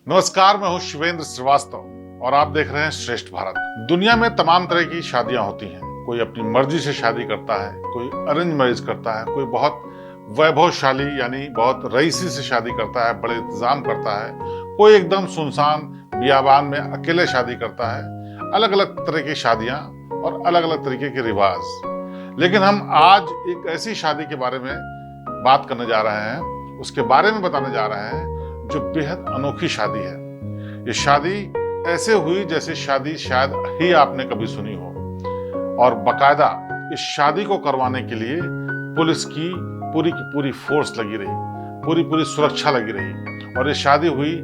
नमस्कार, मैं हूं शिवेंद्र श्रीवास्तव और आप देख रहे हैं श्रेष्ठ भारत। दुनिया में तमाम तरह की शादियां होती हैं। कोई अपनी मर्जी से शादी करता है, कोई अरेंज मैरिज करता है, कोई बहुत वैभवशाली यानी बहुत रईसी से शादी करता है, बड़े इंतजाम करता है, कोई एकदम सुनसान बियाबान में अकेले शादी करता है। अलग अलग तरह की शादियां और अलग अलग तरीके के रिवाज। लेकिन हम आज एक ऐसी शादी के बारे में बात करने जा रहे हैं, उसके बारे में बताने जा रहे हैं जो बेहद अनोखी शादी है। ये शादी ऐसे हुई जैसे शादी शायद ही आपने कभी सुनी हो, और बकायदा इस शादी को करवाने के लिए पुलिस की पूरी फोर्स लगी रही, पूरी सुरक्षा लगी रही, और ये शादी हुई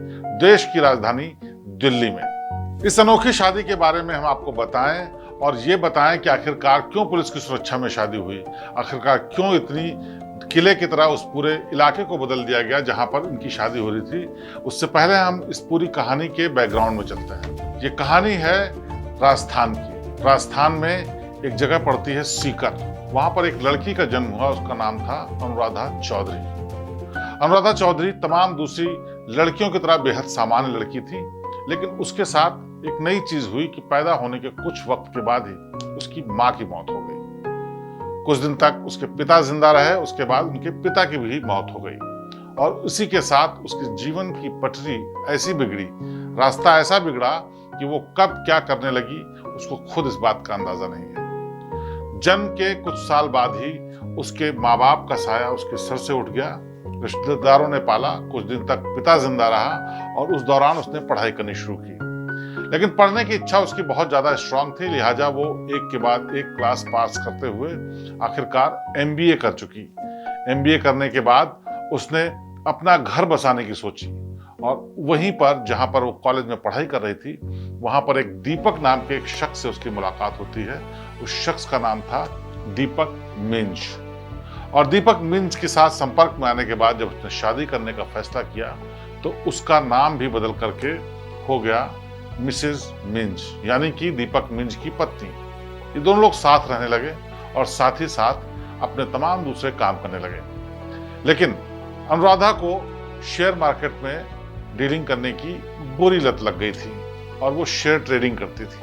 देश की राजधानी दिल्ली में। इस अनोखी शादी के बारे में हम आपको बताएं और ये बताएं कि आखिरकार क्यों पुलिस की सुरक्षा में शादी हुई, आखिरकार क्यों इतनी किले की तरह उस पूरे इलाके को बदल दिया गया जहां पर इनकी शादी हो रही थी। उससे पहले हम इस पूरी कहानी के बैकग्राउंड में चलते हैं। ये कहानी है राजस्थान की। राजस्थान में एक जगह पड़ती है सीकर। वहां पर एक लड़की का जन्म हुआ, उसका नाम था अनुराधा चौधरी। अनुराधा चौधरी तमाम दूसरी लड़कियों की तरह बेहद सामान्य लड़की थी, लेकिन उसके साथ एक नई चीज हुई कि पैदा होने के कुछ वक्त के बाद ही उसकी माँ की मौत हो गई। कुछ दिन तक उसके पिता जिंदा रहे, उसके बाद उनके पिता की भी मौत हो गई, और उसी के साथ उसके जीवन की पटरी ऐसी बिगड़ी, रास्ता ऐसा बिगड़ा कि वो कब क्या करने लगी उसको खुद इस बात का अंदाजा नहीं है। जन्म के कुछ साल बाद ही उसके माँ बाप का साया उसके सर से उठ गया। रिश्तेदारों ने पाला, कुछ दिन तक पिता जिंदा रहा और उस दौरान उसने पढ़ाई करनी शुरू की। लेकिन पढ़ने की इच्छा उसकी बहुत ज्यादा स्ट्रांग थी, लिहाजा वो एक के बाद एक क्लास पास करते हुए आखिरकार एमबीए कर चुकी। एमबीए करने के बाद उसने अपना घर बसाने की सोची, और वहीं पर जहां पर वो कॉलेज में पढ़ाई कर रही थी, वहां पर एक दीपक नाम के एक शख्स से उसकी मुलाकात होती है। उस शख्स का नाम था दीपक मिंज। और दीपक मिंज के साथ संपर्क में आने के बाद जब उसने शादी करने का फैसला किया तो उसका नाम भी बदल करके हो गया मिसेज मिंज, यानी कि दीपक मिंज की पत्नी। ये दोनों लोग साथ रहने लगे और साथ ही साथ अपने तमाम दूसरे काम करने लगे। लेकिन अनुराधा को शेयर मार्केट में डीलिंग करने की बुरी लत लग गई थी और वो शेयर ट्रेडिंग करती थी।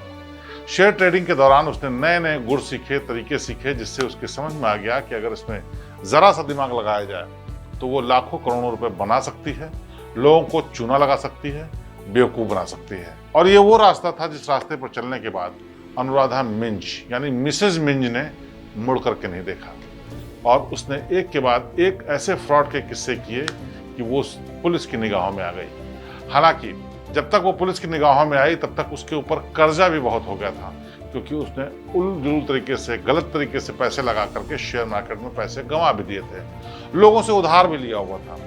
शेयर ट्रेडिंग के दौरान उसने नए नए गुर सीखे, तरीके सीखे, जिससे उसके समझ में आ गया कि अगर इसमें जरा सा दिमाग लगाया जाए तो वो लाखों करोड़ों रुपए बना सकती है, लोगों को चूना लगा सकती है, बेवकूफ बना सकती है। और ये वो रास्ता था जिस रास्ते पर चलने के बाद अनुराधा मिंज यानी मिसेज मिंज ने मुड़ करके नहीं देखा, और उसने एक के बाद एक ऐसे फ्रॉड के किस्से किए कि वो पुलिस की निगाहों में आ गई। हालांकि जब तक वो पुलिस की निगाहों में आई तब तक उसके ऊपर कर्जा भी बहुत हो गया था, क्योंकि उसने उलझुल तरीके से, गलत तरीके से पैसे लगा करके शेयर मार्केट में पैसे गंवा भी दिए थे, लोगों से उधार भी लिया हुआ था।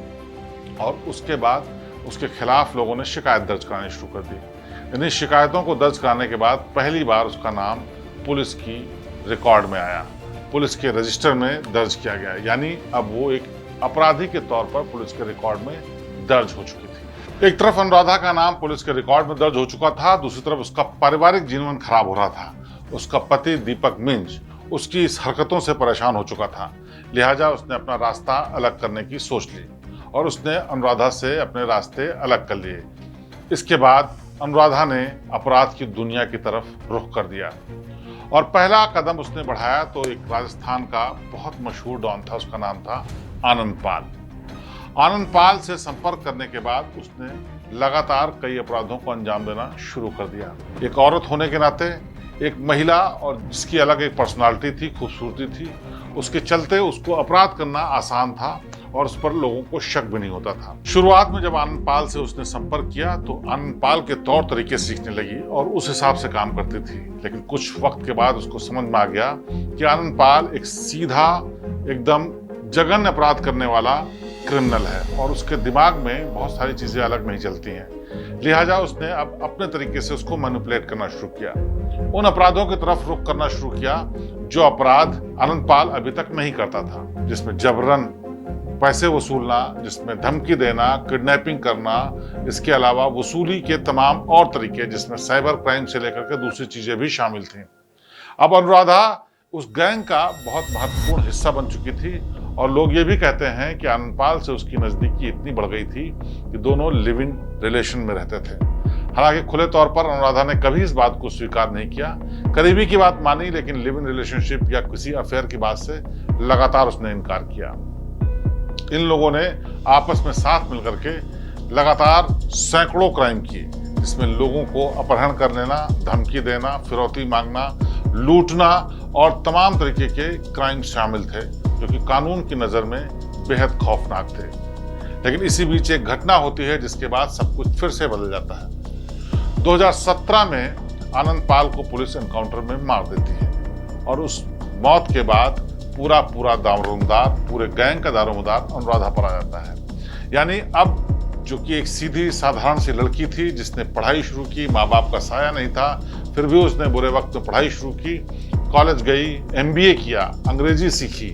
और उसके बाद उसके खिलाफ लोगों ने शिकायत दर्ज करानी शुरू कर दी। इन्हीं शिकायतों को दर्ज कराने के बाद पहली बार उसका नाम पुलिस की रिकॉर्ड में आया, पुलिस के रजिस्टर में दर्ज किया गया, यानी अब वो एक अपराधी के तौर पर पुलिस के रिकॉर्ड में दर्ज हो चुकी थी। एक तरफ अनुराधा का नाम पुलिस के रिकॉर्ड में दर्ज हो चुका था, दूसरी तरफ उसका पारिवारिक जीवन खराब हो रहा था। उसका पति दीपक मिंज उसकी इस हरकतों से परेशान हो चुका था, लिहाजा उसने अपना रास्ता अलग करने की सोच ली और उसने अनुराधा से अपने रास्ते अलग कर लिए। इसके बाद अनुराधा ने अपराध की दुनिया की तरफ रुख कर दिया और पहला कदम उसने बढ़ाया तो एक राजस्थान का बहुत मशहूर डॉन था, उसका नाम था आनंद पाल। आनंद पाल से संपर्क करने के बाद उसने लगातार कई अपराधों को अंजाम देना शुरू कर दिया। एक औरत होने के नाते, एक महिला और जिसकी अलग एक पर्सनालिटी थी, खूबसूरती थी, उसके चलते उसको अपराध करना आसान था और उस पर लोगों को शक भी नहीं होता था। शुरुआत में जब आनंद पाल से उसने संपर्क किया तो आनंद पाल के तौर तरीके सीखने लगी और उस हिसाब से काम करती थी। लेकिन कुछ वक्त के बाद उसको समझ में आ गया कि आनंद पाल एक सीधा, एकदम जघन्य अपराध करने वाला क्रिमिनल है और उसके दिमाग में बहुत सारी चीजें अलग नहीं चलती हैं। लिहाजा उसने अब अपने तरीके से उसको मैनिपुलेट करना शुरू किया, उन अपराधों की तरफ रुख करना शुरू किया जो अपराध आनंद पाल अभी तक नहीं करता था, जिसमें जबरन पैसे वसूलना, जिसमें धमकी देना, किडनैपिंग करना, इसके अलावा वसूली के तमाम और तरीके, जिसमें साइबर क्राइम से लेकर के दूसरी चीजें भी शामिल थीं। अब अनुराधा उस गैंग का बहुत महत्वपूर्ण हिस्सा बन चुकी थी और लोग ये भी कहते हैं कि आनंदपाल से उसकी नजदीकी इतनी बढ़ गई थी कि दोनों लिव इन रिलेशन में रहते थे। हालांकि खुले तौर पर अनुराधा ने कभी इस बात को स्वीकार नहीं किया, करीबी की बात मानी, लेकिन लिव इन रिलेशनशिप या किसी अफेयर की बात से लगातार उसने इनकार किया। इन लोगों ने आपस में साथ मिलकर के लगातार सैकड़ों क्राइम किए, जिसमें लोगों को अपहरण कर लेना, धमकी देना, फिरौती मांगना, लूटना और तमाम तरीके के क्राइम शामिल थे, जो कि कानून की नज़र में बेहद खौफनाक थे। लेकिन इसी बीच एक घटना होती है जिसके बाद सब कुछ फिर से बदल जाता है। 2017 में आनंदपाल को पुलिस एनकाउंटर में मार देती है और उस मौत के बाद पूरा दारोमदार, पूरे गैंग का दारोमदार अनुराधा पर आ जाता है। यानी अब जो कि एक सीधी साधारण सी लड़की थी जिसने पढ़ाई शुरू की, माँ बाप का साया नहीं था, फिर भी उसने बुरे वक्त में पढ़ाई शुरू की, कॉलेज गई, MBA किया, अंग्रेजी सीखी,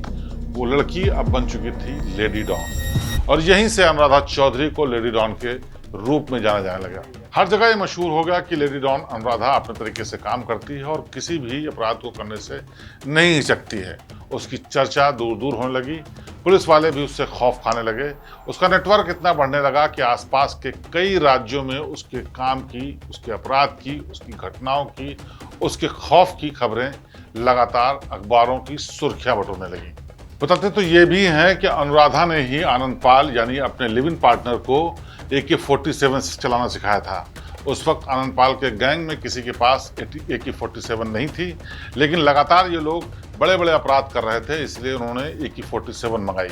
वो लड़की अब बन चुकी थी लेडी डॉन। और यहीं से अनुराधा चौधरी को लेडी डॉन के रूप में जाना जाने लगा। हर जगह ये मशहूर हो गया कि लेडी डॉन अनुराधा अपने तरीके से काम करती है और किसी भी अपराध को करने से नहीं हिचकती है। उसकी चर्चा दूर दूर होने लगी, पुलिस वाले भी उससे खौफ खाने लगे। उसका नेटवर्क इतना बढ़ने लगा कि आसपास के कई राज्यों में उसके काम की, उसके अपराध की, उसकी घटनाओं की, उसके खौफ की खबरें लगातार अखबारों की सुर्खियां बटोरने लगी। बताते तो ये भी हैं कि अनुराधा ने ही आनंदपाल यानी अपने लिव इन पार्टनर को AK-47 चलाना सिखाया था। उस वक्त आनंदपाल के गैंग में किसी के पास AK-47 नहीं थी, लेकिन लगातार ये लोग बड़े बड़े अपराध कर रहे थे, इसलिए उन्होंने AK-47 मंगाई।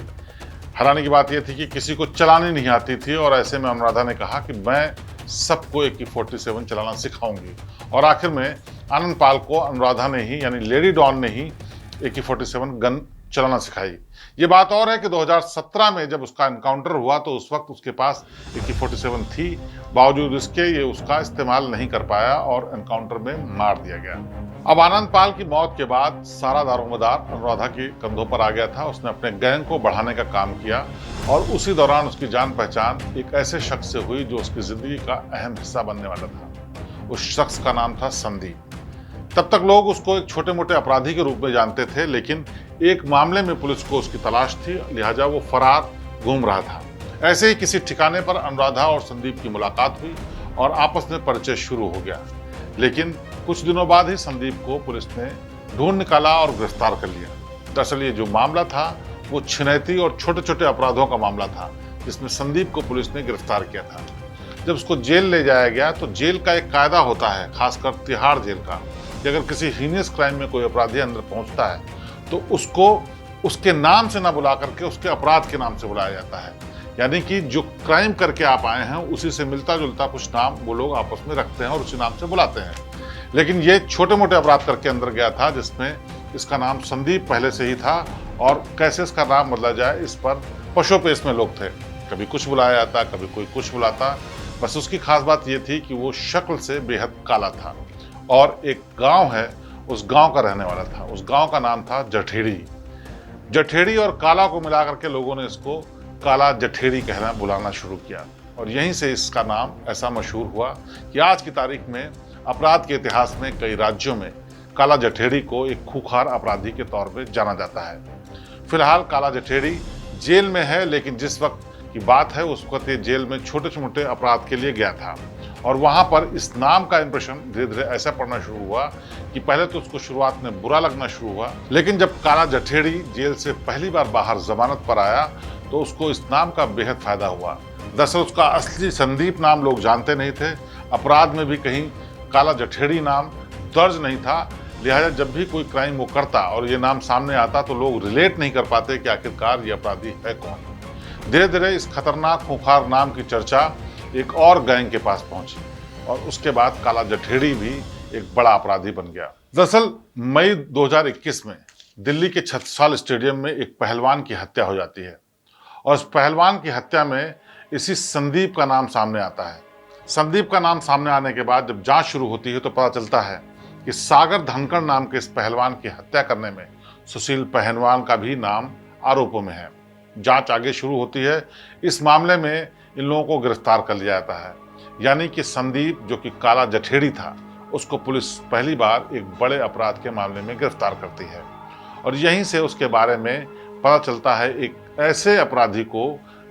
हैरानी की बात यह थी कि किसी को चलानी नहीं आती थी और ऐसे में अनुराधा ने कहा कि मैं सबको AK-47 चलाना सिखाऊंगी। और आखिर में आनंदपाल को अनुराधा ने ही यानी लेडी डॉन ने ही AK-47 गन चलाना सिखाई। ये बात और है कि 2017 में जब उसका एनकाउंटर हुआ तो उस वक्त उसके पास AK-47 थी, बावजूद इसके ये उसका इस्तेमाल नहीं कर पाया और एनकाउंटर में मार दिया गया। अब आनंदपाल की मौत के बाद सारा दारोमदार अनुराधा के कंधों पर आ गया था। उसने अपने गैंग को बढ़ाने का काम किया और उसी दौरान उसकी जान पहचान एक ऐसे शख्स से हुई जो उसकी जिंदगी का अहम हिस्सा बनने वाला था। उस शख्स का नाम था संदीप। तब तक लोग उसको एक छोटे मोटे अपराधी के रूप में जानते थे, लेकिन एक मामले में पुलिस को उसकी तलाश थी, लिहाजा वो फरार घूम रहा था। ऐसे ही किसी ठिकाने पर अनुराधा और संदीप की मुलाकात हुई और आपस में परिचय शुरू हो गया। लेकिन कुछ दिनों बाद ही संदीप को पुलिस ने ढूंढ निकाला और गिरफ्तार कर लिया। दरअसल ये जो मामला था वो छिनैती और छोटे छोटे अपराधों का मामला था, जिसमें संदीप को पुलिस ने गिरफ्तार किया था। जब उसको जेल ले जाया गया तो जेल का एक कायदा होता है, खासकर तिहाड़ जेल का, कि अगर किसी हीनियस क्राइम में कोई अपराधी अंदर पहुंचता है तो उसको उसके नाम से ना बुला करके उसके अपराध के नाम से बुलाया जाता है। यानी कि जो क्राइम करके आप आए हैं उसी से मिलता जुलता कुछ नाम वो लोग आपस में रखते हैं और उसी नाम से बुलाते हैं। लेकिन ये छोटे मोटे अपराध करके अंदर गया था, जिसमें इसका नाम संदीप पहले से ही था और कैसे इसका नाम बदला जाए इस पर पशोपेश में लोग थे। कभी कुछ बुलाया जाता, कभी कोई कुछ बुलाता। बस उसकी खास बात ये थी कि वो शक्ल से बेहद काला था और एक गांव है, उस गांव का रहने वाला था। उस गांव का नाम था जठेड़ी। जठेड़ी और काला को मिलाकर के लोगों ने इसको काला जठेड़ी कहना बुलाना शुरू किया और यहीं से इसका नाम ऐसा मशहूर हुआ कि आज की तारीख में अपराध के इतिहास में कई राज्यों में काला जठेड़ी को एक खूंखार अपराधी के तौर पे जाना जाता है। फिलहाल काला जठेड़ी जेल में है, लेकिन जिस वक्त की बात है उस वक्त ये जेल में छोटे मोटे अपराध के लिए गया था और वहां पर इस नाम का इंप्रेशन धीरे धीरे ऐसा पड़ना शुरू हुआ कि पहले तो उसको शुरुआत में बुरा लगना शुरू हुआ, लेकिन जब काला जठेड़ी जेल से पहली बार बाहर जमानत पर आया तो उसको इस नाम का बेहद फायदा हुआ। दरअसल उसका असली संदीप नाम लोग जानते नहीं थे, अपराध में भी कहीं काला जठेड़ी नाम दर्ज नहीं था, लिहाजा जब भी कोई क्राइम वो करता और ये नाम सामने आता तो लोग रिलेट नहीं कर पाते कि आखिरकार ये अपराधी है कौन। धीरे धीरे इस खतरनाक खूंखार नाम की चर्चा एक और गैंग के पास पहुंची और उसके बाद काला जठेड़ी भी एक बड़ा अपराधी बन गया। दरअसल मई 2021 में दिल्ली के छत्रसाल स्टेडियम में एक पहलवान की हत्या हो जाती है और उस पहलवान की हत्या में इसी संदीप का नाम सामने आता है। संदीप का नाम सामने आने के बाद जब जांच शुरू होती है तो पता चलता है कि सागर धनखड़ नाम के इस पहलवान की हत्या करने में सुशील पहलवान का भी नाम आरोपों में है। जांच आगे शुरू होती है। इस मामले में इन लोगों को गिरफ्तार कर लिया जाता है, यानी कि संदीप जो कि काला जठेड़ी था उसको पुलिस पहली बार एक बड़े अपराध के मामले में गिरफ्तार करती है और यहीं से उसके बारे में पता चलता है एक ऐसे अपराधी को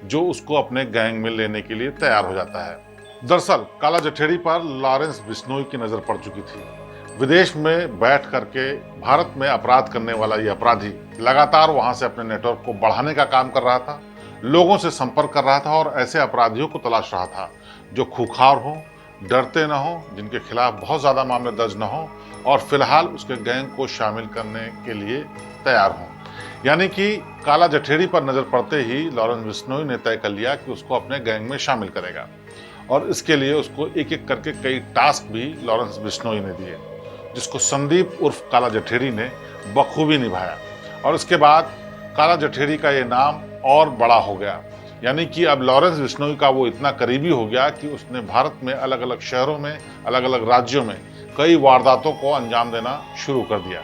जो उसको अपने गैंग में लेने के लिए तैयार हो जाता है। दरअसल काला जठेरी पर लॉरेंस बिश्नोई की नजर पड़ चुकी थी। विदेश में बैठ करके भारत में अपराध करने वाला ये अपराधी लगातार वहां से अपने नेटवर्क को बढ़ाने का काम कर रहा था, लोगों से संपर्क कर रहा था और ऐसे अपराधियों को तलाश रहा था जो खूंखार हो, डरते ना हो, जिनके खिलाफ बहुत ज्यादा मामले दर्ज न हो और फिलहाल उसके गैंग को शामिल करने के लिए तैयार हों। यानी कि काला जठेरी पर नजर पड़ते ही लॉरेंस बिश्नोई ने तय कर लिया कि उसको अपने गैंग में शामिल करेगा और इसके लिए उसको एक एक करके कई टास्क भी लॉरेंस बिश्नोई ने दिए, जिसको संदीप उर्फ काला जठेरी ने बखूबी निभाया। और इसके बाद काला जठेरी का ये नाम और बड़ा हो गया, यानी कि अब लॉरेंस बिश्नोई का वो इतना करीबी हो गया कि उसने भारत में अलग अलग शहरों में, अलग अलग राज्यों में कई वारदातों को अंजाम देना शुरू कर दिया।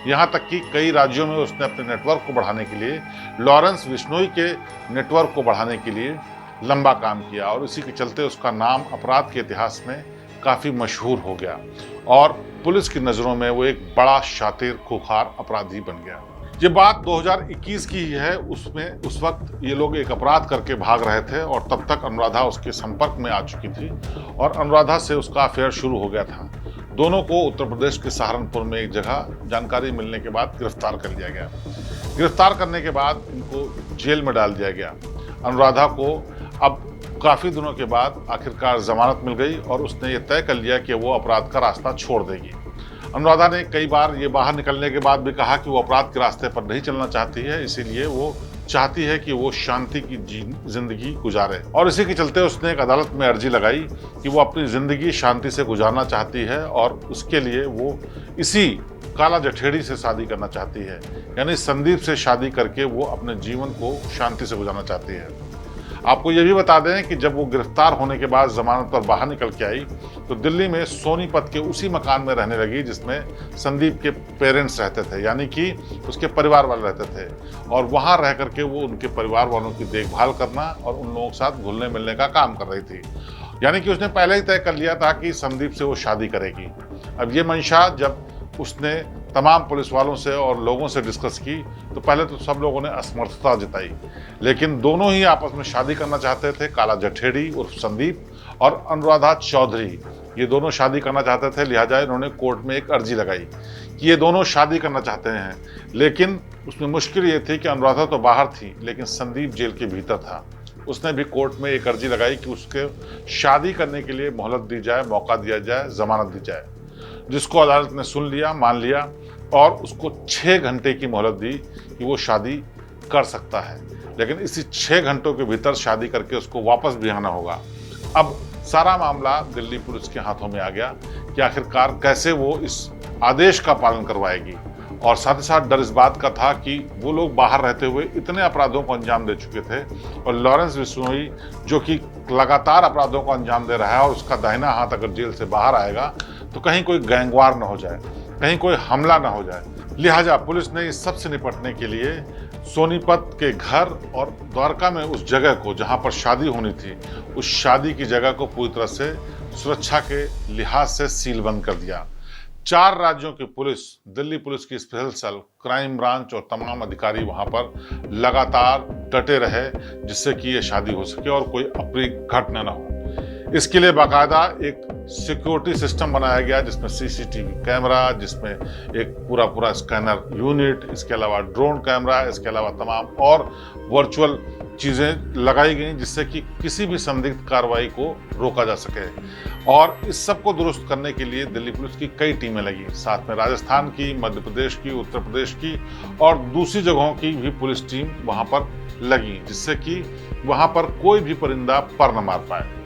यहाँ तक कि कई राज्यों में उसने अपने नेटवर्क को बढ़ाने के लिए, लॉरेंस बिश्नोई के नेटवर्क को बढ़ाने के लिए लंबा काम किया और इसी के चलते उसका नाम अपराध के इतिहास में काफ़ी मशहूर हो गया और पुलिस की नज़रों में वो एक बड़ा शातिर खूंखार अपराधी बन गया। ये बात 2021 की ही है। उसमें उस वक्त ये लोग एक अपराध करके भाग रहे थे और तब तक अनुराधा उसके संपर्क में आ चुकी थी और अनुराधा से उसका अफेयर शुरू हो गया था। दोनों को उत्तर प्रदेश के सहारनपुर में एक जगह जानकारी मिलने के बाद गिरफ्तार कर लिया गया। गिरफ्तार करने के बाद इनको जेल में डाल दिया गया। अनुराधा को अब काफ़ी दिनों के बाद आखिरकार जमानत मिल गई और उसने ये तय कर लिया कि वो अपराध का रास्ता छोड़ देगी। अनुराधा ने कई बार ये बाहर निकलने के बाद भी कहा कि वो अपराध के रास्ते पर नहीं चलना चाहती है, इसीलिए वो चाहती है कि वो शांति की जिंदगी गुजारे और इसी के चलते उसने एक अदालत में अर्जी लगाई कि वो अपनी जिंदगी शांति से गुजारना चाहती है और उसके लिए वो इसी काला जठेरी से शादी करना चाहती है, यानी संदीप से शादी करके वो अपने जीवन को शांति से गुजारना चाहती है। आपको ये भी बता दें कि जब वो गिरफ्तार होने के बाद जमानत पर बाहर निकल के आई तो दिल्ली में सोनीपत के उसी मकान में रहने लगी जिसमें संदीप के पेरेंट्स रहते थे, यानी कि उसके परिवार वाले रहते थे और वहाँ रह करके वो उनके परिवार वालों की देखभाल करना और उन लोगों के साथ घुलने मिलने का काम कर रही थी। यानी कि उसने पहले ही तय कर लिया था कि संदीप से वो शादी करेगी। अब ये मंशा जब उसने तमाम पुलिस वालों से और लोगों से डिस्कस की तो पहले तो सब लोगों ने असमर्थता जताई, लेकिन दोनों ही आपस में शादी करना चाहते थे। काला जठेरी उर्फ संदीप और अनुराधा चौधरी, ये दोनों शादी करना चाहते थे। लिहाजा इन्होंने कोर्ट में एक अर्जी लगाई कि ये दोनों शादी करना चाहते हैं, लेकिन उसमें मुश्किल ये थी कि अनुराधा तो बाहर थी लेकिन संदीप जेल के भीतर था। उसने भी कोर्ट में एक अर्जी लगाई कि उसके शादी करने के लिए मोहलत दी जाए, मौका दिया जाए, जमानत दी जाए, जिसको अदालत ने सुन लिया, मान लिया और उसको 6 घंटे की मोहलत दी कि वो शादी कर सकता है, लेकिन इसी 6 घंटों के भीतर शादी करके उसको वापस भी आना होगा। अब सारा मामला दिल्ली पुलिस के हाथों में आ गया कि आखिरकार कैसे वो इस आदेश का पालन करवाएगी और साथ ही साथ डर इस बात का था कि वो लोग बाहर रहते हुए इतने अपराधों को अंजाम दे चुके थे और लॉरेंस बिश्नोई जो कि लगातार अपराधों को अंजाम दे रहा है और उसका दाहिना हाथ अगर जेल से बाहर आएगा तो कहीं कोई गैंगवार न हो जाए, कहीं कोई हमला न हो जाए। लिहाजा पुलिस ने इस सब से निपटने के लिए सोनीपत के घर और द्वारका में उस जगह को जहां पर शादी होनी थी, उस शादी की जगह को पूरी तरह से सुरक्षा के लिहाज से सीलबंद कर दिया। 4 राज्यों की पुलिस, दिल्ली पुलिस की स्पेशल सेल, क्राइम ब्रांच और तमाम अधिकारी वहां पर लगातार डटे रहे जिससे कि ये शादी हो सके और कोई अप्रिय घटना न हो। इसके लिए बाकायदा एक सिक्योरिटी सिस्टम बनाया गया जिसमें सीसीटीवी कैमरा, जिसमें एक पूरा स्कैनर यूनिट, इसके अलावा ड्रोन कैमरा, इसके अलावा तमाम और वर्चुअल चीज़ें लगाई गई जिससे कि किसी भी संदिग्ध कार्रवाई को रोका जा सके। और इस सब को दुरुस्त करने के लिए दिल्ली पुलिस की कई टीमें लगी, साथ में राजस्थान की, मध्य प्रदेश की, उत्तर प्रदेश की और दूसरी जगहों की भी पुलिस टीम वहां पर लगी, जिससे कि वहां पर कोई भी परिंदा पर न मार पाए।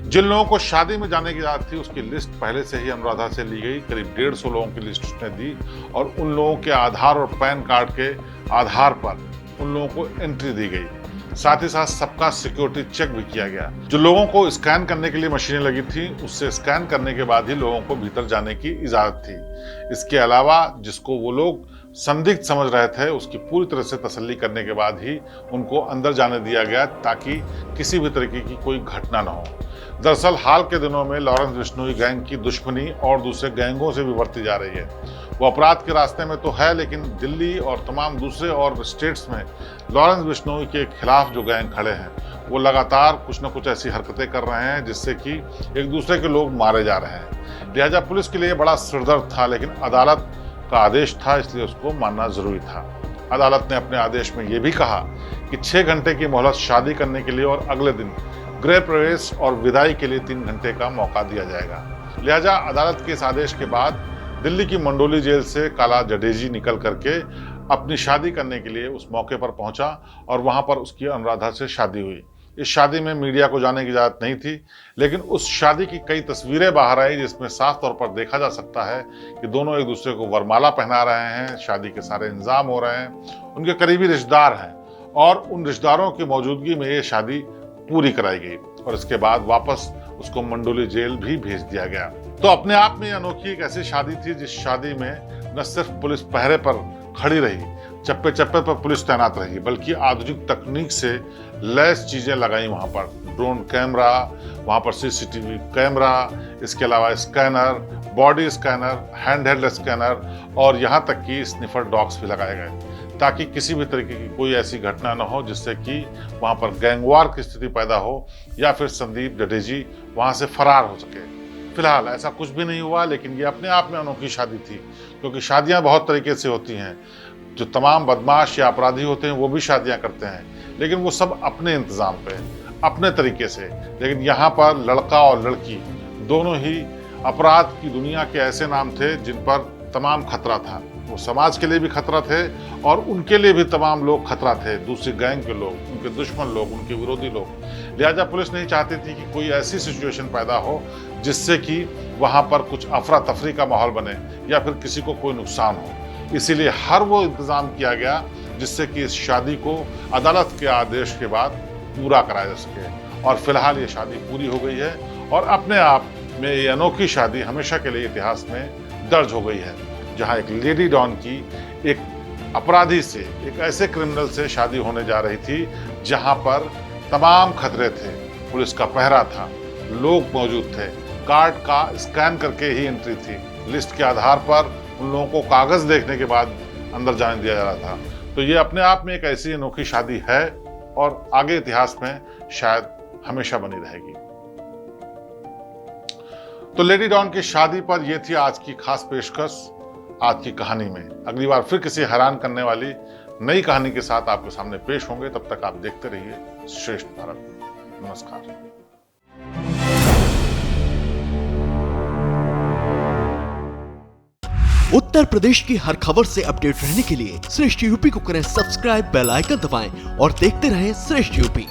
जिन लोगों को शादी में जाने की इजाजत थी उसकी लिस्ट पहले से ही अनुराधा से ली गई। करीब 150 लोगों की लिस्ट उसने दी और उन लोगों के आधार और पैन कार्ड के आधार पर उन लोगों को एंट्री दी गई। साथ ही साथ सबका सिक्योरिटी चेक भी किया गया। जो लोगों को स्कैन करने के लिए मशीनें लगी थी उससे स्कैन करने के बाद ही लोगों को भीतर जाने की इजाजत थी। इसके अलावा जिसको वो लोग संदिग्ध समझ रहे थे, उसकी पूरी तरह से तसल्ली करने के बाद ही उनको अंदर जाने दिया गया ताकि किसी भी तरीके की कोई घटना न हो। दरअसल हाल के दिनों में लॉरेंस बिश्नोई गैंग की दुश्मनी और दूसरे गैंगों से भी बढ़ती जा रही है। वो अपराध के रास्ते में तो है, लेकिन दिल्ली और तमाम दूसरे और स्टेट्स में लॉरेंस बिश्नोई के खिलाफ जो गैंग खड़े हैं वो लगातार कुछ न कुछ ऐसी हरकतें कर रहे हैं जिससे कि एक दूसरे के लोग मारे जा रहे हैं। लिहाजा पुलिस के लिए बड़ा सिरदर्द था, लेकिन अदालत का आदेश था, इसलिए उसको मानना जरूरी था। अदालत ने अपने आदेश में यह भी कहा कि 6 घंटे की मोहलत शादी करने के लिए और अगले दिन गृह प्रवेश और विदाई के लिए 3 घंटे का मौका दिया जाएगा। लिहाजा अदालत के इस आदेश के बाद दिल्ली की मंडोली जेल से काला जडेजी निकल करके अपनी शादी करने के लिए उस मौके पर पहुंचा और वहां पर उसकी अनुराधा से शादी हुई। इस शादी में मीडिया को जाने की इजाजत नहीं थी, लेकिन उस शादी की कई तस्वीरें बाहर आई जिसमें साफ तौर पर देखा जा सकता है कि दोनों एक दूसरे को वरमाला पहना रहे हैं, शादी के सारे इंतजाम हो रहे हैं, उनके करीबी रिश्तेदार हैं और उन रिश्तेदारों की मौजूदगी में ये शादी पूरी कराई गई और इसके बाद वापस उसको मंडोली जेल भी भेज दिया गया। तो अपने आप में अनोखी एक ऐसी शादी थी जिस शादी में न सिर्फ पुलिस पहरे पर खड़ी रही, चप्पे चप्पे पर पुलिस तैनात रही, बल्कि आधुनिक तकनीक से लैस चीजें लगाई वहां पर, ड्रोन कैमरा, वहां पर सीसीटीवी कैमरा, इसके अलावा scanner, body scanner, handheld scanner और यहाँ तक कि स्निफर डॉग्स भी लगाए गए ताकि किसी भी तरीके की कोई ऐसी घटना न हो जिससे कि वहां पर गैंगवार की स्थिति पैदा हो या फिर संदीप जडेजी वहां से फरार हो सके। फिलहाल ऐसा कुछ भी नहीं हुआ, लेकिन ये अपने आप में अनोखी शादी थी, क्योंकि शादियां बहुत तरीके से होती हैं। जो तमाम बदमाश या अपराधी होते हैं वो भी शादियां करते हैं, लेकिन वो सब अपने इंतजाम पे, अपने तरीके से। लेकिन यहाँ पर लड़का और लड़की दोनों ही अपराध की दुनिया के ऐसे नाम थे जिन पर तमाम खतरा था। वो समाज के लिए भी खतरा थे और उनके लिए भी तमाम लोग खतरा थे, दूसरी गैंग के लोग, उनके दुश्मन लोग, उनके विरोधी लोग। लिहाजा पुलिस नहीं चाहती थी कि कोई ऐसी सिचुएशन पैदा हो जिससे कि वहाँ पर कुछ अफरा तफरी का माहौल बने या फिर किसी को कोई नुकसान हो। इसीलिए हर वो इंतजाम किया गया जिससे कि इस शादी को अदालत के आदेश के बाद पूरा कराया जा सके। और फिलहाल ये शादी पूरी हो गई है और अपने आप में ये अनोखी शादी हमेशा के लिए इतिहास में दर्ज हो गई है, जहां एक लेडी डॉन की एक अपराधी से, एक ऐसे क्रिमिनल से शादी होने जा रही थी जहां पर तमाम खतरे थे, पुलिस का पहरा था, लोग मौजूद थे, कार्ड का स्कैन करके ही एंट्री थी, लिस्ट के आधार पर उन लोगों को कागज देखने के बाद अंदर जाने दिया जा रहा था। तो ये अपने आप में एक ऐसी अनोखी शादी है और आगे इतिहास में शायद हमेशा बनी रहेगी। तो लेडी डॉन की शादी पर यह थी आज की खास पेशकश आज की कहानी में। अगली बार फिर किसी हैरान करने वाली नई कहानी के साथ आपके सामने पेश होंगे। तब तक आप देखते रहिए श्रेष्ठ भारत। नमस्कार। उत्तर प्रदेश की हर खबर से अपडेट रहने के लिए श्रेष्ठ यूपी को करें सब्सक्राइब, बेल आइकन दबाएं और देखते रहें श्रेष्ठ यूपी।